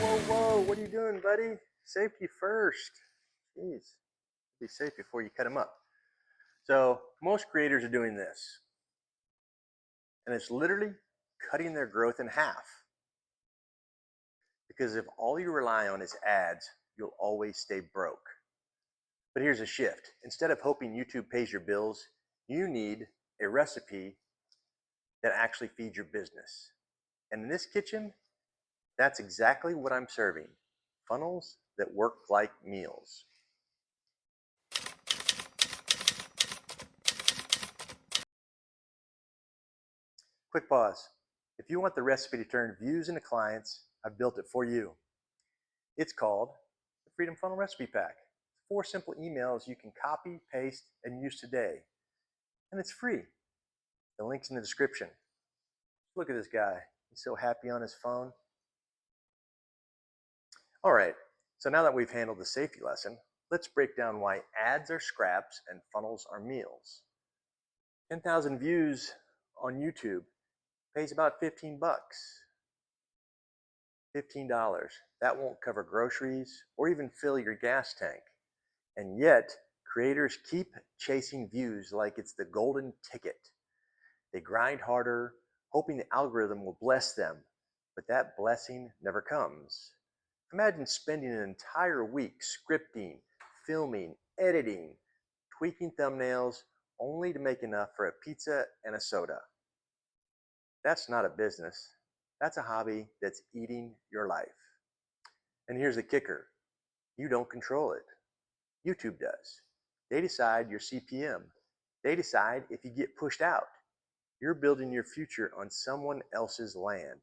Whoa, what are you doing, buddy? Safety first. Jeez, be safe before you cut them up. So most creators are doing this, and it's literally cutting their growth in half. Because if all you rely on is ads, you'll always stay broke. But here's a shift. Instead of hoping YouTube pays your bills, you need a recipe that actually feeds your business. And in this kitchen, that's exactly what I'm serving. Funnels that work like meals. Quick pause. If you want the recipe to turn views into clients, I've built it for you. It's called the Freedom Funnel Recipe Pack. It's 4 simple emails you can copy, paste, and use today. And it's free. The link's in the description. Look at this guy. He's so happy on his phone. All right, so now that we've handled the safety lesson, let's break down why ads are scraps and funnels are meals. 10,000 views on YouTube pays about 15 bucks. $15. That won't cover groceries or even fill your gas tank. And yet, creators keep chasing views like it's the golden ticket. They grind harder, hoping the algorithm will bless them, but that blessing never comes. Imagine spending an entire week scripting, filming, editing, tweaking thumbnails, only to make enough for a pizza and a soda. That's not a business. That's a hobby that's eating your life. And here's the kicker. You don't control it. YouTube does. They decide your CPM. They decide if you get pushed out. You're building your future on someone else's land.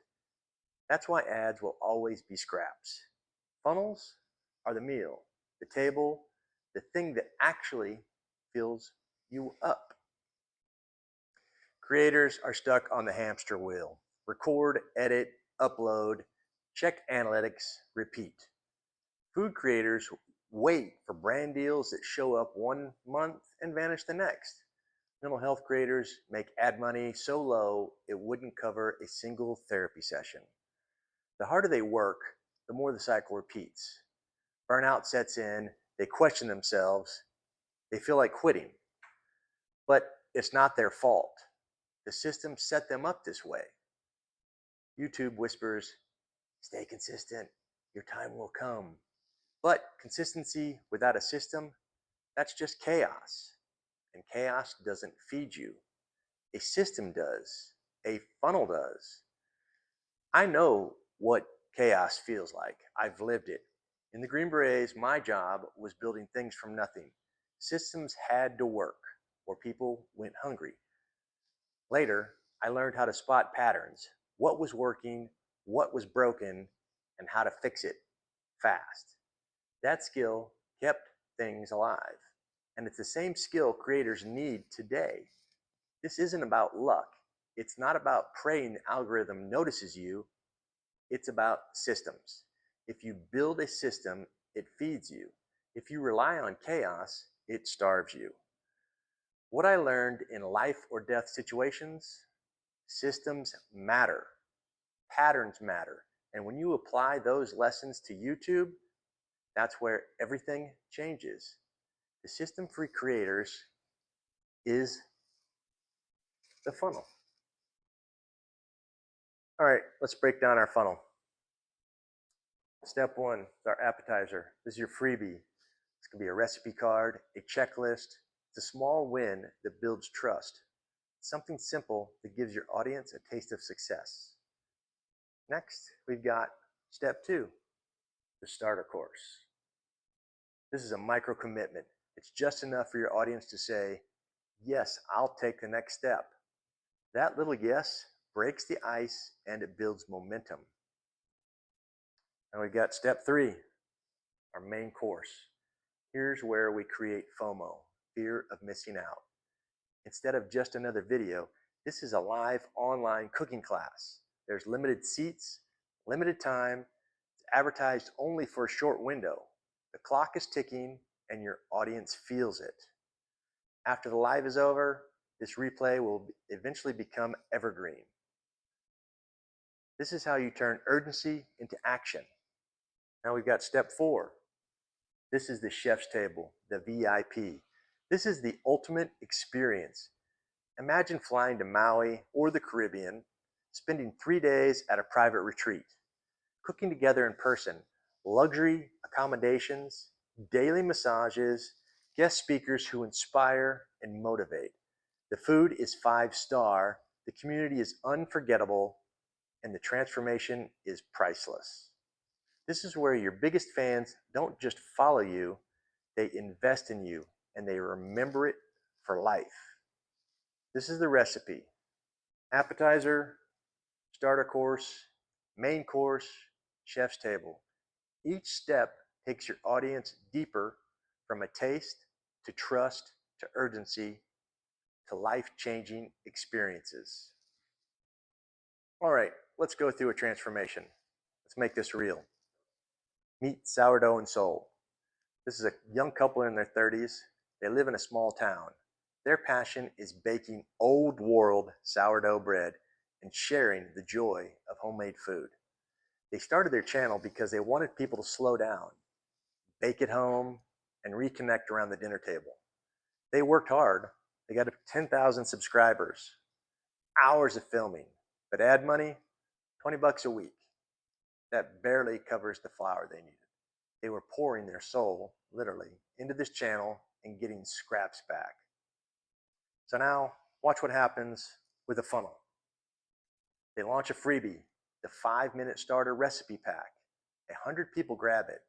That's why ads will always be scraps. Funnels are the meal, the table, the thing that actually fills you up. Creators are stuck on the hamster wheel. Record, edit, upload, check analytics, repeat. Food creators wait for brand deals that show up one month and vanish the next. Mental health creators make ad money so low it wouldn't cover a single therapy session. The harder they work, the more the cycle repeats. Burnout sets in, they question themselves, they feel like quitting. But it's not their fault. The system set them up this way. YouTube whispers, stay consistent, your time will come. But consistency without a system, that's just chaos. And chaos doesn't feed you. A system does. A funnel does. I know what chaos feels like. I've lived it. In the Green Berets, my job was building things from nothing. Systems had to work, or people went hungry. Later, I learned how to spot patterns, what was working, what was broken, and how to fix it fast. That skill kept things alive. And it's the same skill creators need today. This isn't about luck. It's not about praying the algorithm notices you. It's about systems. If you build a system, it feeds you. If you rely on chaos, it starves you. What I learned in life or death situations, systems matter. Patterns matter. And when you apply those lessons to YouTube, that's where everything changes. The system for creators is the funnel. All right, let's break down our funnel. Step 1 is our appetizer. This is your freebie. This could be a recipe card, a checklist. It's a small win that builds trust. It's something simple that gives your audience a taste of success. Next, we've got step 2, the starter course. This is a micro commitment. It's just enough for your audience to say, yes, I'll take the next step. That little yes breaks the ice and it builds momentum. And we've got step 3, our main course. Here's where we create FOMO, fear of missing out. Instead of just another video, this is a live online cooking class. There's limited seats, limited time. It's advertised only for a short window. The clock is ticking and your audience feels it. After the live is over, this replay will eventually become evergreen. This is how you turn urgency into action. Now we've got step 4. This is the chef's table, the VIP. This is the ultimate experience. Imagine flying to Maui or the Caribbean, spending 3 days at a private retreat, cooking together in person, luxury accommodations, daily massages, guest speakers who inspire and motivate. The food is 5-star, the community is unforgettable, and the transformation is priceless. This is where your biggest fans don't just follow you, they invest in you and they remember it for life. This is the recipe: appetizer, starter course, main course, chef's table. Each step takes your audience deeper, from a taste to trust to urgency to life-changing experiences. All right, let's go through a transformation. Let's make this real. Meet Sourdough and Soul. This is a young couple in their 30s. They live in a small town. Their passion is baking old world sourdough bread and sharing the joy of homemade food. They started their channel because they wanted people to slow down, bake at home, and reconnect around the dinner table. They worked hard. They got up to 10,000 subscribers, hours of filming, but ad money, $20 a week. That barely covers the flour they needed. They were pouring their soul, literally, into this channel and getting scraps back. So now, watch what happens with a funnel. They launch a freebie, the 5-minute starter recipe pack. 100 people grab it.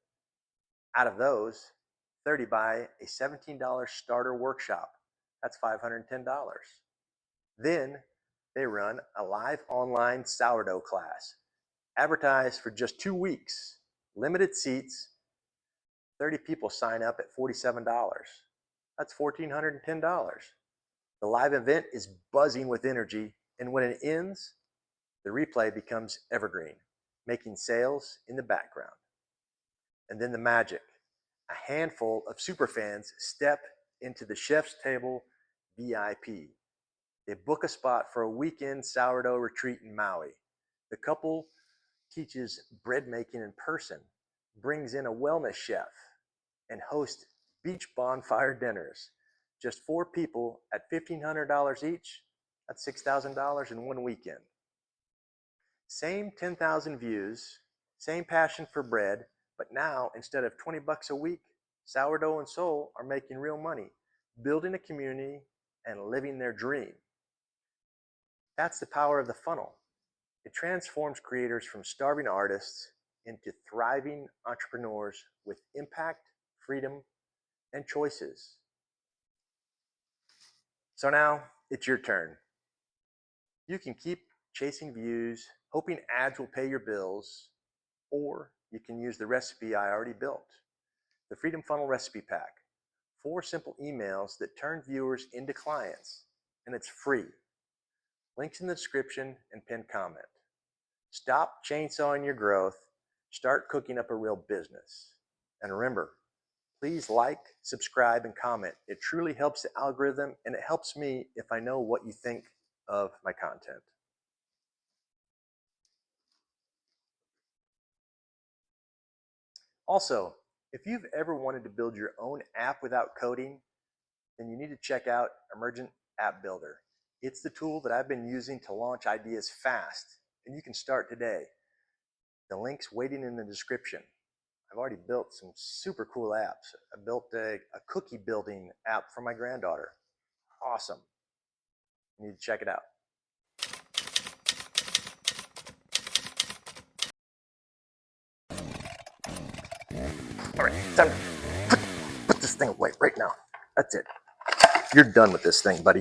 Out of those, 30 buy a $17 starter workshop. That's $510. Then they run a live online sourdough class. Advertised for just 2 weeks. Limited seats. 30 people sign up at $47. That's $1,410. The live event is buzzing with energy, and when it ends, the replay becomes evergreen, making sales in the background. And then the magic. A handful of superfans step into the chef's table VIP. They book a spot for a weekend sourdough retreat in Maui. The couple teaches bread making in person, brings in a wellness chef, and hosts beach bonfire dinners. Just 4 people at $1,500 each, that's $6,000 in one weekend. Same 10,000 views, same passion for bread, but now instead of $20 a week, Sourdough and Soul are making real money, building a community and living their dream. That's the power of the funnel. It transforms creators from starving artists into thriving entrepreneurs with impact, freedom, and choices. So now it's your turn. You can keep chasing views, hoping ads will pay your bills, or you can use the recipe I already built, the Freedom Funnel Recipe Pack. 4 simple emails that turn viewers into clients, and it's free. Links in the description and pinned comment. Stop chainsawing your growth, start cooking up a real business. And remember, please like, subscribe, and comment. It truly helps the algorithm, and it helps me if I know what you think of my content. Also, if you've ever wanted to build your own app without coding, then you need to check out Emergent App Builder. It's the tool that I've been using to launch ideas fast, and you can start today. The link's waiting in the description. I've already built some super cool apps. I built a cookie building app for my granddaughter. Awesome. You need to check it out. All right, time to put this thing away right now. That's it. You're done with this thing, buddy.